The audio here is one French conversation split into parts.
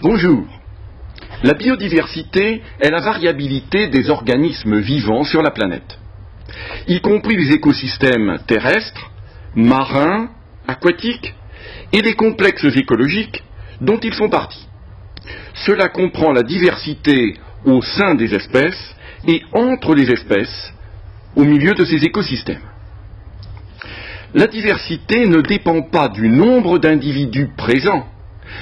Bonjour. La biodiversité est la variabilité des organismes vivants sur la planète, y compris les écosystèmes terrestres, marins, aquatiques et les complexes écologiques dont ils font partie. Cela comprend la diversité au sein des espèces et entre les espèces au milieu de ces écosystèmes. La diversité ne dépend pas du nombre d'individus présents,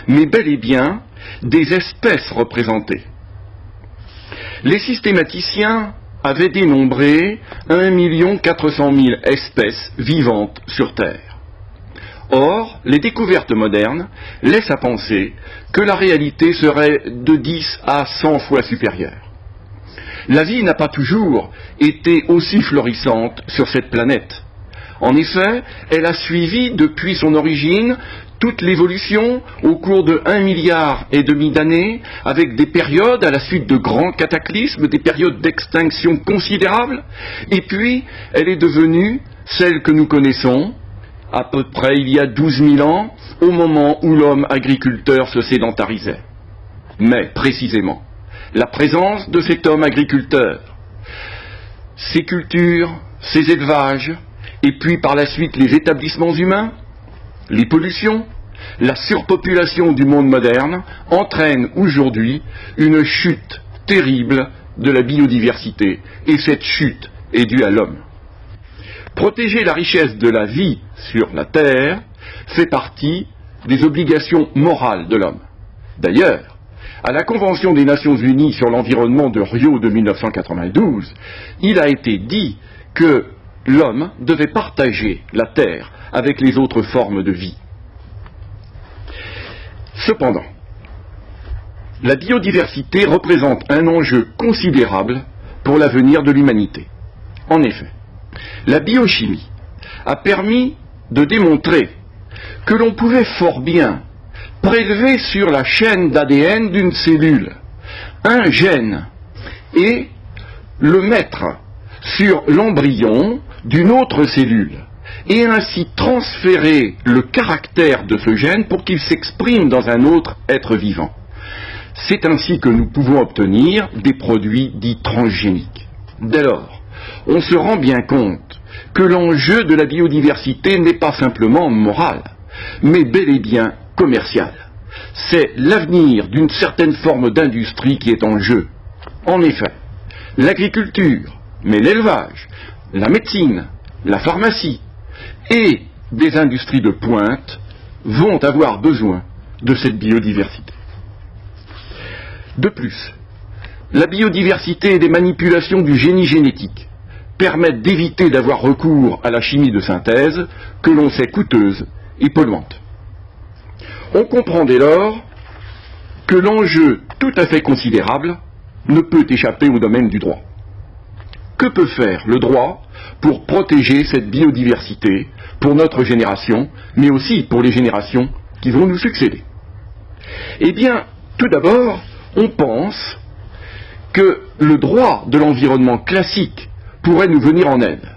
mais bel et bien des espèces représentées. Les systématiciens avaient dénombré 1 400 000 espèces vivantes sur Terre. Or, les découvertes modernes laissent à penser que la réalité serait de 10 à 100 fois supérieure. La vie n'a pas toujours été aussi florissante sur cette planète. En effet, elle a suivi depuis son origine toute l'évolution au cours de 1,5 milliard d'années, avec des périodes à la suite de grands cataclysmes, des périodes d'extinction considérables, et puis elle est devenue celle que nous connaissons, à peu près il y a 12 000 ans, au moment où l'homme agriculteur se sédentarisait. Mais, précisément, la présence de cet homme agriculteur, ses cultures, ses élevages, et puis par la suite les établissements humains, les pollutions, la surpopulation du monde moderne entraînent aujourd'hui une chute terrible de la biodiversité, et cette chute est due à l'homme. Protéger la richesse de la vie sur la Terre fait partie des obligations morales de l'homme. D'ailleurs, à la Convention des Nations Unies sur l'environnement de Rio de 1992, il a été dit que l'homme devait partager la Terre avec les autres formes de vie. Cependant, la biodiversité représente un enjeu considérable pour l'avenir de l'humanité. En effet, la biochimie a permis de démontrer que l'on pouvait fort bien prélever sur la chaîne d'ADN d'une cellule un gène et le mettre sur l'embryon d'une autre cellule, et ainsi transférer le caractère de ce gène pour qu'il s'exprime dans un autre être vivant. C'est ainsi que nous pouvons obtenir des produits dits transgéniques. Dès lors, on se rend bien compte que l'enjeu de la biodiversité n'est pas simplement moral, mais bel et bien commercial. C'est l'avenir d'une certaine forme d'industrie qui est en jeu. En effet, l'agriculture, mais l'élevage, la médecine, la pharmacie et des industries de pointe vont avoir besoin de cette biodiversité. De plus, la biodiversité et les manipulations du génie génétique permettent d'éviter d'avoir recours à la chimie de synthèse que l'on sait coûteuse et polluante. On comprend dès lors que l'enjeu tout à fait considérable ne peut échapper au domaine du droit. Que peut faire le droit pour protéger cette biodiversité pour notre génération, mais aussi pour les générations qui vont nous succéder? Eh bien, tout d'abord, on pense que le droit de l'environnement classique pourrait nous venir en aide.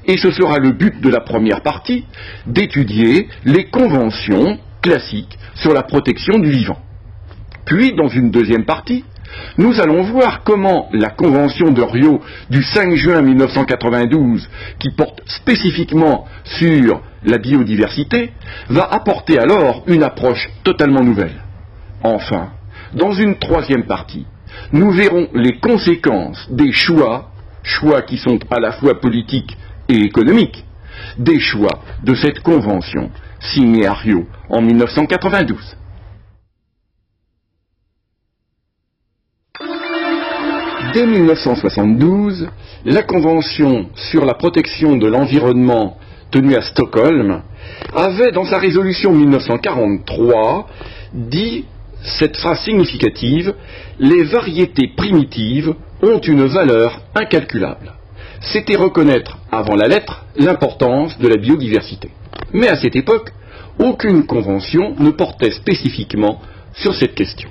Et ce sera le but de la première partie, d'étudier les conventions classiques sur la protection du vivant. Puis, dans une deuxième partie, nous allons voir comment la Convention de Rio du 5 juin 1992, qui porte spécifiquement sur la biodiversité, va apporter alors une approche totalement nouvelle. Enfin, dans une troisième partie, nous verrons les conséquences des choix qui sont à la fois politiques et économiques, des choix de cette Convention signée à Rio en 1992. Dès 1972, la Convention sur la protection de l'environnement tenue à Stockholm avait, dans sa résolution 1943, dit cette phrase significative: les variétés primitives ont une valeur incalculable. C'était reconnaître, avant la lettre, l'importance de la biodiversité. Mais à cette époque, aucune convention ne portait spécifiquement sur cette question.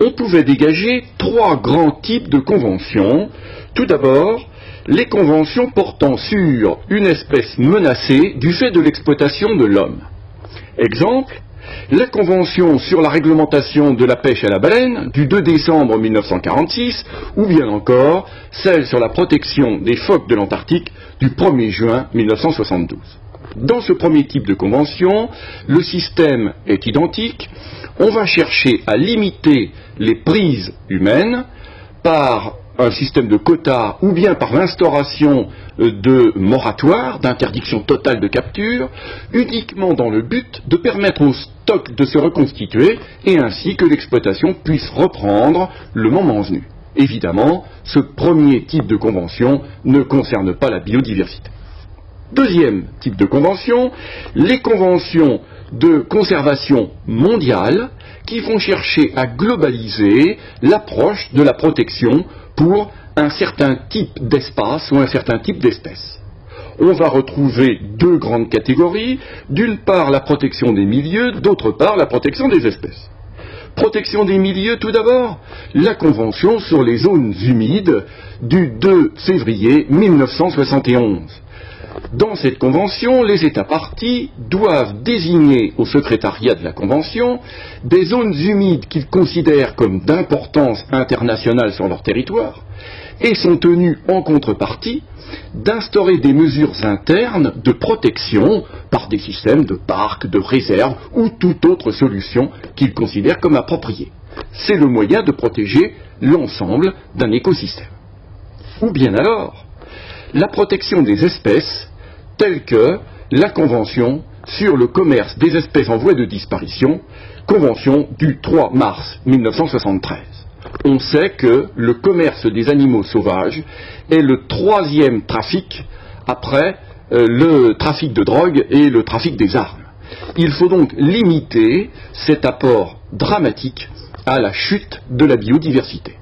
On pouvait dégager trois grands types de conventions. Tout d'abord, les conventions portant sur une espèce menacée du fait de l'exploitation de l'homme. Exemple, la convention sur la réglementation de la pêche à la baleine du 2 décembre 1946, ou bien encore celle sur la protection des phoques de l'Antarctique du 1er juin 1972. Dans ce premier type de convention, le système est identique. On va chercher à limiter les prises humaines par un système de quotas ou bien par l'instauration de moratoires, d'interdiction totale de capture, uniquement dans le but de permettre au stock de se reconstituer et ainsi que l'exploitation puisse reprendre le moment venu. Évidemment, ce premier type de convention ne concerne pas la biodiversité. Deuxième type de convention, les conventions de conservation mondiale qui vont chercher à globaliser l'approche de la protection pour un certain type d'espace ou un certain type d'espèce. On va retrouver deux grandes catégories, d'une part la protection des milieux, d'autre part la protection des espèces. Protection des milieux tout d'abord, la Convention sur les zones humides du 2 février 1971. Dans cette convention, les États parties doivent désigner au secrétariat de la convention des zones humides qu'ils considèrent comme d'importance internationale sur leur territoire et sont tenus en contrepartie d'instaurer des mesures internes de protection par des systèmes de parcs, de réserves ou toute autre solution qu'ils considèrent comme appropriée. C'est le moyen de protéger l'ensemble d'un écosystème. Ou bien alors, la protection des espèces telle que la Convention sur le commerce des espèces en voie de disparition, Convention du 3 mars 1973. On sait que le commerce des animaux sauvages est le troisième trafic après le trafic de drogue et le trafic des armes. Il faut donc limiter cet apport dramatique à la chute de la biodiversité.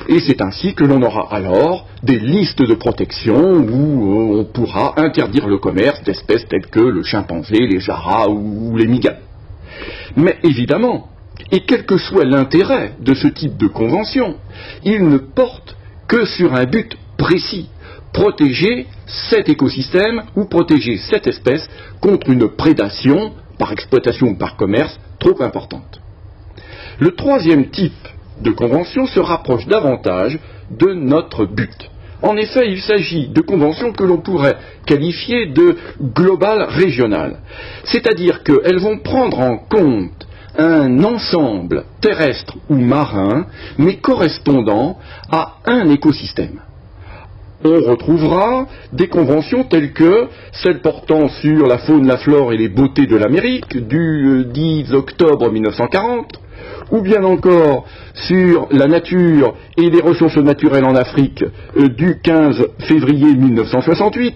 Et c'est ainsi que l'on aura alors des listes de protection où on pourra interdire le commerce d'espèces telles que le chimpanzé, les jarras ou les migales. Mais évidemment, et quel que soit l'intérêt de ce type de convention, il ne porte que sur un but précis, protéger cet écosystème ou protéger cette espèce contre une prédation par exploitation ou par commerce trop importante. Le troisième type de convention se rapproche davantage de notre but. En effet, il s'agit de conventions que l'on pourrait qualifier de globales régionales, c'est-à-dire qu'elles vont prendre en compte un ensemble terrestre ou marin, mais correspondant à un écosystème. On retrouvera des conventions telles que celle portant sur la faune, la flore et les beautés de l'Amérique du 10 octobre 1940, ou bien encore sur la nature et les ressources naturelles en Afrique du 15 février 1968.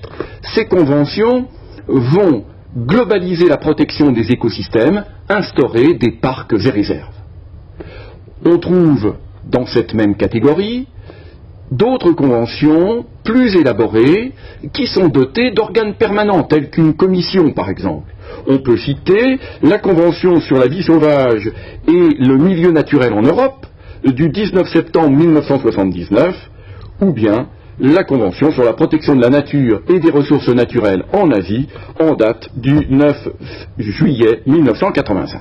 Ces conventions vont globaliser la protection des écosystèmes, instaurer des parcs et réserves. On trouve dans cette même catégorie d'autres conventions plus élaborées qui sont dotées d'organes permanents tels qu'une commission par exemple. On peut citer la Convention sur la vie sauvage et le milieu naturel en Europe du 19 septembre 1979 ou bien la Convention sur la protection de la nature et des ressources naturelles en Asie en date du 9 juillet 1985.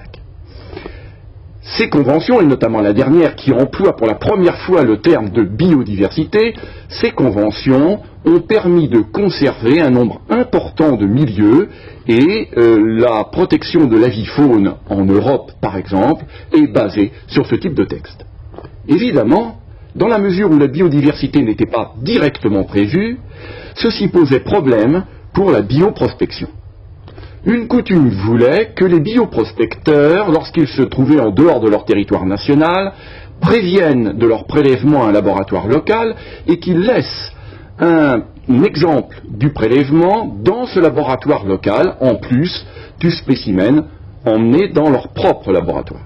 Ces conventions, et notamment la dernière qui emploie pour la première fois le terme de biodiversité, ces conventions ont permis de conserver un nombre important de milieux et la protection de la vie faune en Europe, par exemple, est basée sur ce type de texte. Évidemment, dans la mesure où la biodiversité n'était pas directement prévue, ceci posait problème pour la bioprospection. Une coutume voulait que les bioprospecteurs, lorsqu'ils se trouvaient en dehors de leur territoire national, préviennent de leur prélèvement à un laboratoire local et qu'ils laissent un exemple du prélèvement dans ce laboratoire local, en plus du spécimen emmené dans leur propre laboratoire.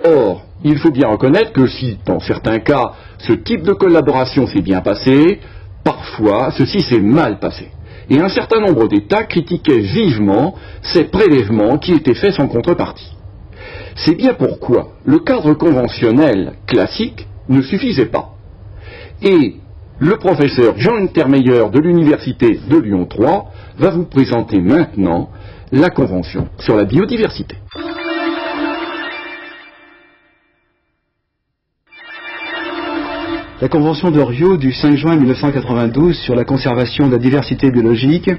Or, il faut bien reconnaître que si, dans certains cas, ce type de collaboration s'est bien passé, parfois, ceci s'est mal passé. et un certain nombre d'États critiquaient vivement ces prélèvements qui étaient faits sans contrepartie. C'est bien pourquoi le cadre conventionnel classique ne suffisait pas. Et le professeur Jean Untermeyer de l'Université de Lyon 3 va vous présenter maintenant la Convention sur la biodiversité. La Convention de Rio du 5 juin 1992 sur la conservation de la diversité biologique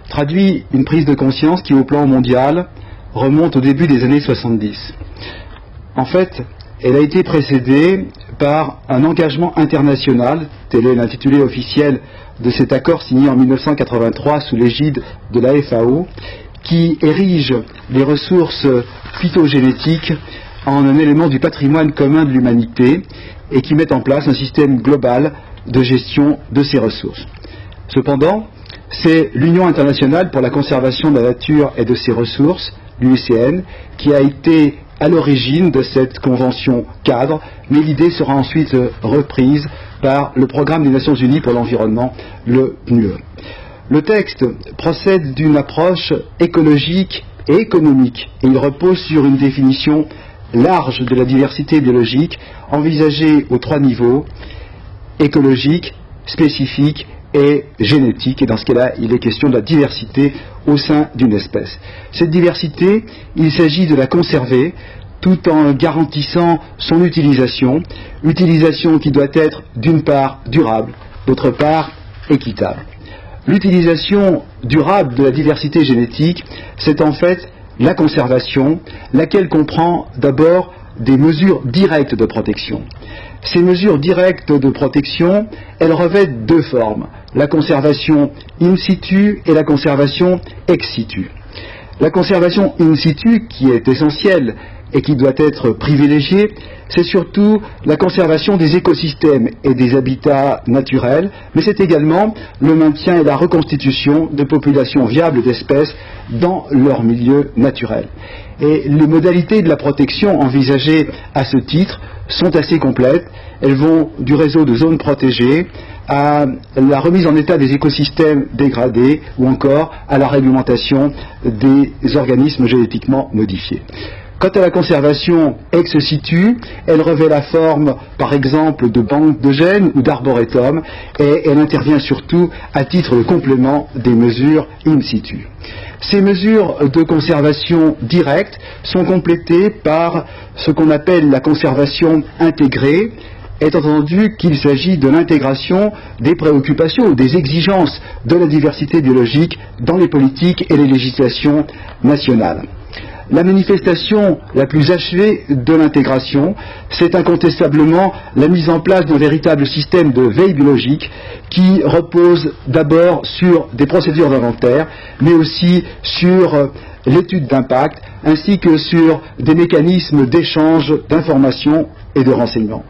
traduit une prise de conscience qui, au plan mondial, remonte au début des années 70. En fait, elle a été précédée par un engagement international, tel est l'intitulé officiel de cet accord signé en 1983 sous l'égide de la FAO, qui érige les ressources phytogénétiques en un élément du patrimoine commun de l'humanité et qui met en place un système global de gestion de ces ressources. Cependant, c'est l'Union internationale pour la conservation de la nature et de ses ressources, l'UICN, qui a été à l'origine de cette convention cadre, mais l'idée sera ensuite reprise par le Programme des Nations Unies pour l'environnement, le PNUE. Le texte procède d'une approche écologique et économique, et il repose sur une définition large de la diversité biologique, envisagée aux 3 niveaux, écologique, spécifique et génétique, et dans ce cas-là, il est question de la diversité au sein d'une espèce. Cette diversité, il s'agit de la conserver tout en garantissant son utilisation qui doit être d'une part durable, d'autre part équitable. L'utilisation durable de la diversité génétique, c'est en fait la conservation, laquelle comprend d'abord des mesures directes de protection. Ces mesures directes de protection, elles revêtent 2 formes, la conservation in situ et la conservation ex situ. La conservation in situ, qui est essentielle et qui doit être privilégiée, c'est surtout la conservation des écosystèmes et des habitats naturels, mais c'est également le maintien et la reconstitution de populations viables d'espèces dans leur milieu naturel. Et les modalités de la protection envisagées à ce titre sont assez complètes. Elles vont du réseau de zones protégées à la remise en état des écosystèmes dégradés ou encore à la réglementation des organismes génétiquement modifiés. Quant à la conservation ex situ, elle revêt la forme, par exemple, de banques de gènes ou d'arboretums, et elle intervient surtout à titre de complément des mesures in situ. Ces mesures de conservation directe sont complétées par ce qu'on appelle la conservation intégrée, étant entendu qu'il s'agit de l'intégration des préoccupations ou des exigences de la diversité biologique dans les politiques et les législations nationales. La manifestation la plus achevée de l'intégration, c'est incontestablement la mise en place d'un véritable système de veille biologique qui repose d'abord sur des procédures d'inventaire, mais aussi sur l'étude d'impact, ainsi que sur des mécanismes d'échange d'informations et de renseignements.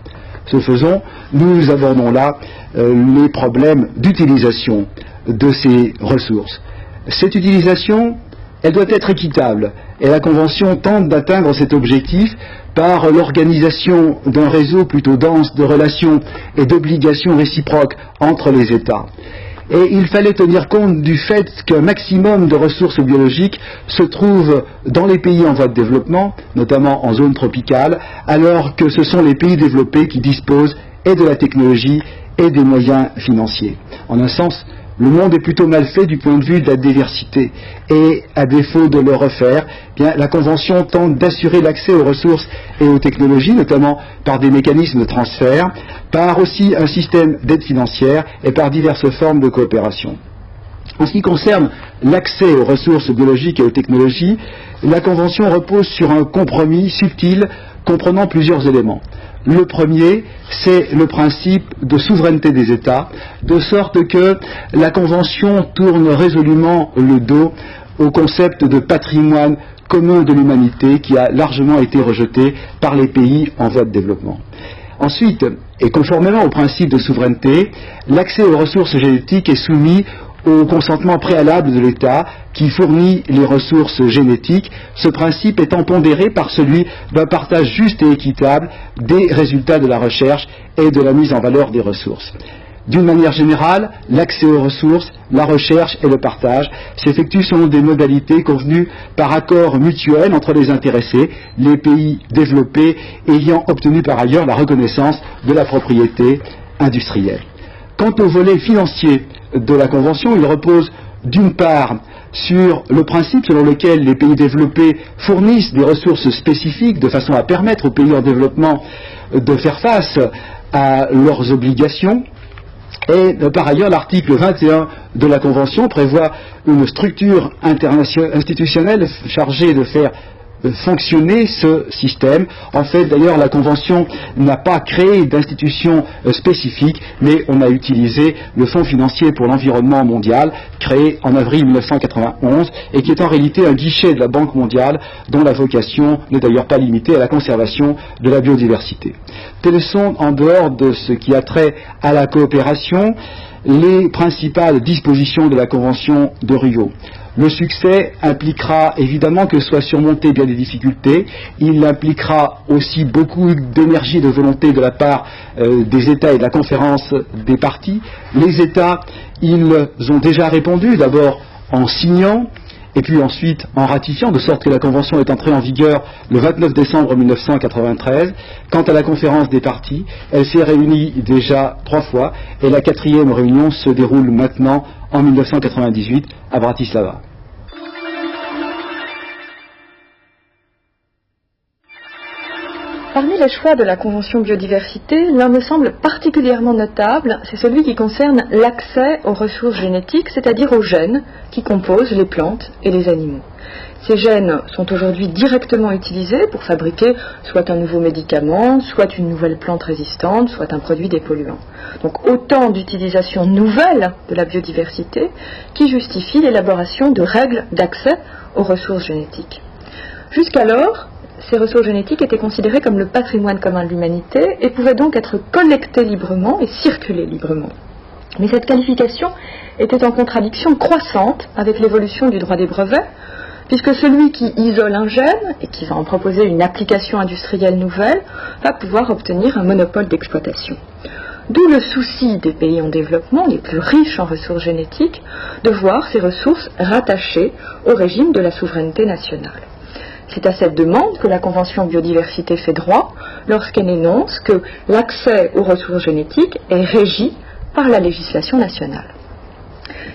Ce faisant, nous abordons là les problèmes d'utilisation de ces ressources. Cette utilisation, elle doit être équitable, et la Convention tente d'atteindre cet objectif par l'organisation d'un réseau plutôt dense de relations et d'obligations réciproques entre les États. Et il fallait tenir compte du fait qu'un maximum de ressources biologiques se trouve dans les pays en voie de développement, notamment en zone tropicale, alors que ce sont les pays développés qui disposent et de la technologie et des moyens financiers. En un sens, le monde est plutôt mal fait du point de vue de la diversité et, à défaut de le refaire, bien, la Convention tente d'assurer l'accès aux ressources et aux technologies, notamment par des mécanismes de transfert, par aussi un système d'aide financière et par diverses formes de coopération. En ce qui concerne l'accès aux ressources biologiques et aux technologies, la Convention repose sur un compromis subtil comprenant plusieurs éléments. Le premier, c'est le principe de souveraineté des États, de sorte que la Convention tourne résolument le dos au concept de patrimoine commun de l'humanité qui a largement été rejeté par les pays en voie de développement. Ensuite, et conformément au principe de souveraineté, l'accès aux ressources génétiques est soumis au consentement préalable de l'État qui fournit les ressources génétiques, ce principe étant pondéré par celui d'un partage juste et équitable des résultats de la recherche et de la mise en valeur des ressources. D'une manière générale, l'accès aux ressources, la recherche et le partage s'effectuent selon des modalités convenues par accord mutuel entre les intéressés, les pays développés ayant obtenu par ailleurs la reconnaissance de la propriété industrielle. Quant au volet financier de la Convention, il repose d'une part sur le principe selon lequel les pays développés fournissent des ressources spécifiques de façon à permettre aux pays en développement de faire face à leurs obligations. Et par ailleurs, l'article 21 de la Convention prévoit une structure institutionnelle chargée de faire fonctionner ce système. En fait, d'ailleurs, la Convention n'a pas créé d'institution spécifique, mais on a utilisé le Fonds financier pour l'environnement mondial, créé en avril 1991, et qui est en réalité un guichet de la Banque mondiale, dont la vocation n'est d'ailleurs pas limitée à la conservation de la biodiversité. Telles sont, en dehors de ce qui a trait à la coopération, les principales dispositions de la Convention de Rio. Le succès impliquera évidemment que soient surmontées bien des difficultés. Il impliquera aussi beaucoup d'énergie et de volonté de la part des États et de la conférence des parties. Les États, ils ont déjà répondu, d'abord en signant, et puis ensuite en ratifiant, de sorte que la Convention est entrée en vigueur le 29 décembre 1993. Quant à la conférence des parties, elle s'est réunie déjà 3 fois, et la 4e réunion se déroule maintenant en 1998 à Bratislava. Parmi les choix de la Convention biodiversité, l'un me semble particulièrement notable, c'est celui qui concerne l'accès aux ressources génétiques, c'est-à-dire aux gènes qui composent les plantes et les animaux. Ces gènes sont aujourd'hui directement utilisés pour fabriquer soit un nouveau médicament, soit une nouvelle plante résistante, soit un produit dépolluant. Donc autant d'utilisations nouvelles de la biodiversité qui justifient l'élaboration de règles d'accès aux ressources génétiques. Jusqu'alors, ces ressources génétiques étaient considérées comme le patrimoine commun de l'humanité et pouvaient donc être collectées librement et circuler librement. Mais cette qualification était en contradiction croissante avec l'évolution du droit des brevets, puisque celui qui isole un gène et qui va en proposer une application industrielle nouvelle va pouvoir obtenir un monopole d'exploitation. D'où le souci des pays en développement, les plus riches en ressources génétiques, de voir ces ressources rattachées au régime de la souveraineté nationale. C'est à cette demande que la Convention biodiversité fait droit lorsqu'elle énonce que l'accès aux ressources génétiques est régi par la législation nationale.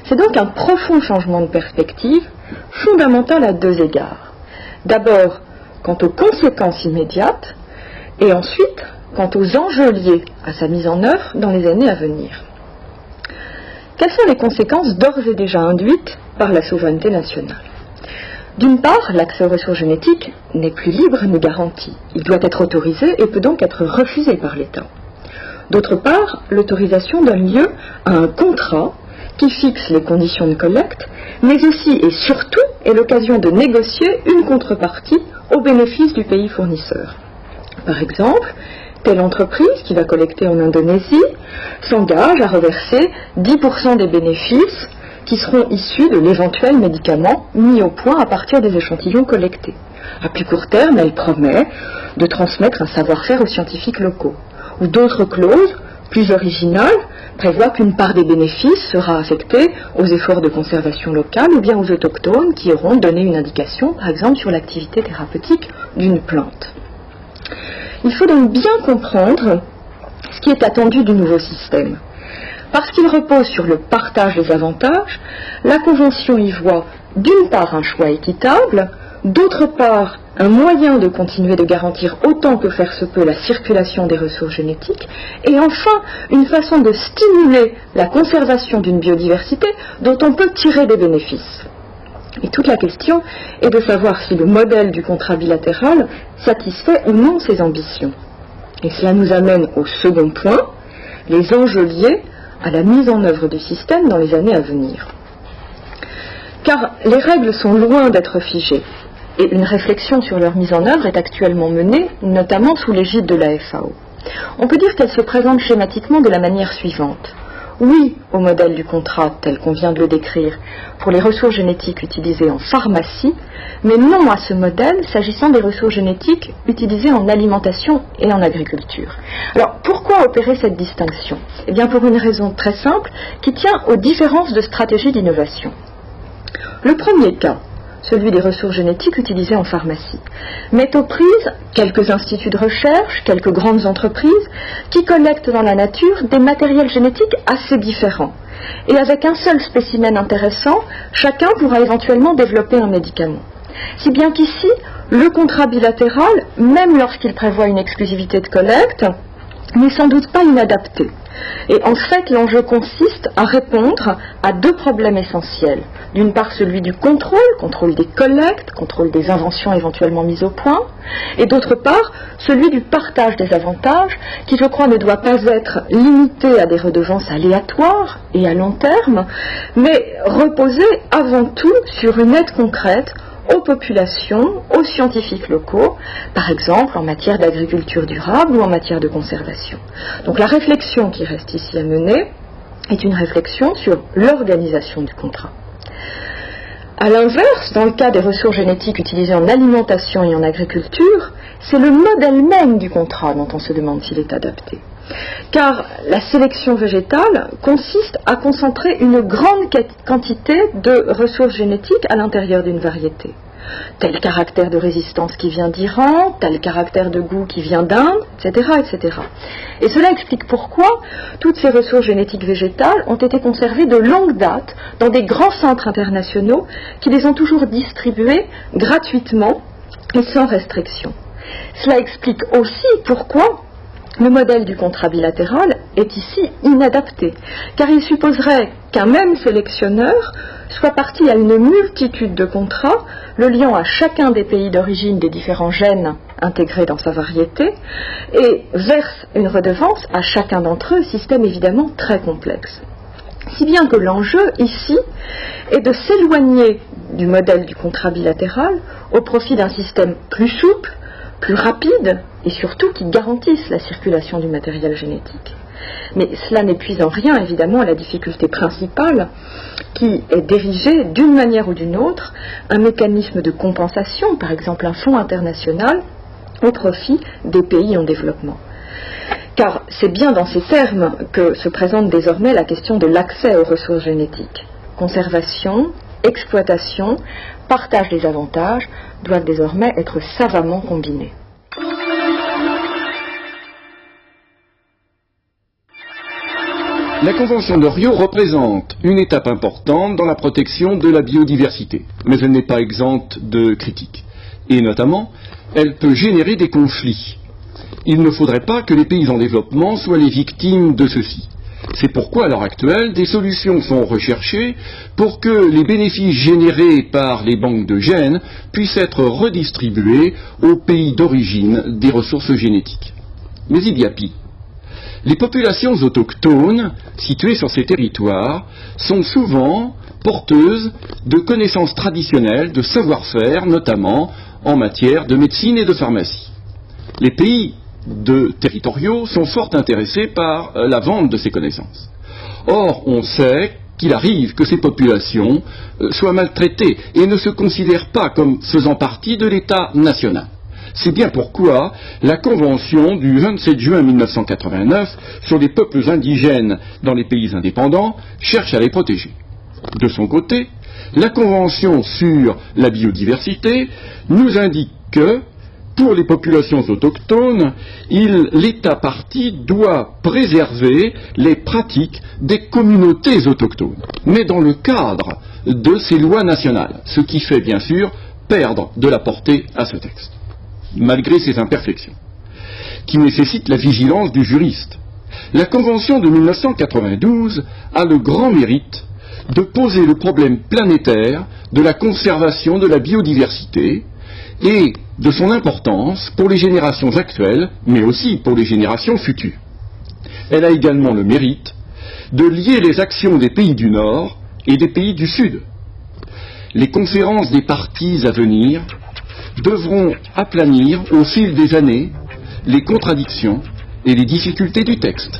C'est donc un profond changement de perspective, fondamental à 2 égards. D'abord, quant aux conséquences immédiates, et ensuite, quant aux enjeux liés à sa mise en œuvre dans les années à venir. Quelles sont les conséquences d'ores et déjà induites par la souveraineté nationale ? D'une part, l'accès aux ressources génétiques n'est plus libre ni garanti. Il doit être autorisé et peut donc être refusé par l'État. D'autre part, l'autorisation donne lieu à un contrat qui fixe les conditions de collecte, mais aussi et surtout est l'occasion de négocier une contrepartie au bénéfice du pays fournisseur. Par exemple, telle entreprise qui va collecter en Indonésie s'engage à reverser 10% des bénéfices qui seront issus de l'éventuel médicament mis au point à partir des échantillons collectés. À plus court terme, elle promet de transmettre un savoir-faire aux scientifiques locaux. Ou d'autres clauses, plus originales, prévoient qu'une part des bénéfices sera affectée aux efforts de conservation locale ou bien aux autochtones qui auront donné une indication, par exemple, sur l'activité thérapeutique d'une plante. Il faut donc bien comprendre ce qui est attendu du nouveau système. Parce qu'il repose sur le partage des avantages, la Convention y voit d'une part un choix équitable, d'autre part un moyen de continuer de garantir autant que faire se peut la circulation des ressources génétiques, et enfin une façon de stimuler la conservation d'une biodiversité dont on peut tirer des bénéfices. Et toute la question est de savoir si le modèle du contrat bilatéral satisfait ou non ces ambitions. Et cela nous amène au second point, les enjeux liés à la mise en œuvre du système dans les années à venir. Car les règles sont loin d'être figées, et une réflexion sur leur mise en œuvre est actuellement menée, notamment sous l'égide de la FAO. On peut dire qu'elle se présente schématiquement de la manière suivante. oui au modèle du contrat tel qu'on vient de le décrire pour les ressources génétiques utilisées en pharmacie, mais non à ce modèle s'agissant des ressources génétiques utilisées en alimentation et en agriculture. Alors pourquoi opérer cette distinction? Eh bien pour une raison très simple qui tient aux différences de stratégie d'innovation. Le premier cas, celui des ressources génétiques utilisées en pharmacie, met aux prises quelques instituts de recherche, quelques grandes entreprises qui collectent dans la nature des matériels génétiques assez différents. Et avec un seul spécimen intéressant, chacun pourra éventuellement développer un médicament. Si bien qu'ici, le contrat bilatéral, même lorsqu'il prévoit une exclusivité de collecte, n'est sans doute pas inadapté. Et en fait, l'enjeu consiste à répondre à deux problèmes essentiels. D'une part, celui du contrôle des collectes, contrôle des inventions éventuellement mises au point, et d'autre part, celui du partage des avantages, qui, je crois, ne doit pas être limité à des redevances aléatoires et à long terme, mais reposer avant tout sur une aide concrète aux populations, aux scientifiques locaux, par exemple en matière d'agriculture durable ou en matière de conservation. Donc la réflexion qui reste ici à mener est une réflexion sur l'organisation du contrat. A l'inverse, dans le cas des ressources génétiques utilisées en alimentation et en agriculture, c'est le modèle même du contrat dont on se demande s'il est adapté. Car la sélection végétale consiste à concentrer une grande quantité de ressources génétiques à l'intérieur d'une variété. Tel caractère de résistance qui vient d'Iran, tel caractère de goût qui vient d'Inde, etc., etc. Et cela explique pourquoi toutes ces ressources génétiques végétales ont été conservées de longue date dans des grands centres internationaux qui les ont toujours distribuées gratuitement et sans restriction. Cela explique aussi pourquoi le modèle du contrat bilatéral est ici inadapté, car il supposerait qu'un même sélectionneur soit parti à une multitude de contrats, le liant à chacun des pays d'origine des différents gènes intégrés dans sa variété, et verse une redevance à chacun d'entre eux, système évidemment très complexe. Si bien que l'enjeu ici est de s'éloigner du modèle du contrat bilatéral au profit d'un système plus souple, plus rapide et surtout qui garantisse la circulation du matériel génétique. Mais cela n'épuise en rien évidemment la difficulté principale qui est d'ériger d'une manière ou d'une autre un mécanisme de compensation, par exemple un fonds international, au profit des pays en développement. Car c'est bien dans ces termes que se présente désormais la question de l'accès aux ressources génétiques. Conservation, exploitation, partage des avantages doivent désormais être savamment combinés. La Convention de Rio représente une étape importante dans la protection de la biodiversité, mais elle n'est pas exempte de critiques. Et notamment, elle peut générer des conflits. Il ne faudrait pas que les pays en développement soient les victimes de ceux-ci. C'est pourquoi, à l'heure actuelle, des solutions sont recherchées pour que les bénéfices générés par les banques de gènes puissent être redistribués aux pays d'origine des ressources génétiques. Mais il y a pire. Les populations autochtones situées sur ces territoires sont souvent porteuses de connaissances traditionnelles, de savoir-faire, notamment en matière de médecine et de pharmacie. Les pays territoriaux sont fort intéressés par la vente de ces connaissances. Or, on sait qu'il arrive que ces populations soient maltraitées et ne se considèrent pas comme faisant partie de l'État national. C'est bien pourquoi la Convention du 27 juin 1989 sur les peuples indigènes dans les pays indépendants cherche à les protéger. De son côté, la Convention sur la biodiversité nous indique que, pour les populations autochtones, l'État partie doit préserver les pratiques des communautés autochtones, mais dans le cadre de ces lois nationales, ce qui fait bien sûr perdre de la portée à ce texte, malgré ses imperfections, qui nécessitent la vigilance du juriste. La Convention de 1992 a le grand mérite de poser le problème planétaire de la conservation de la biodiversité et de son importance pour les générations actuelles, mais aussi pour les générations futures. Elle a également le mérite de lier les actions des pays du Nord et des pays du Sud. Les conférences des parties à venir devront aplanir au fil des années les contradictions et les difficultés du texte.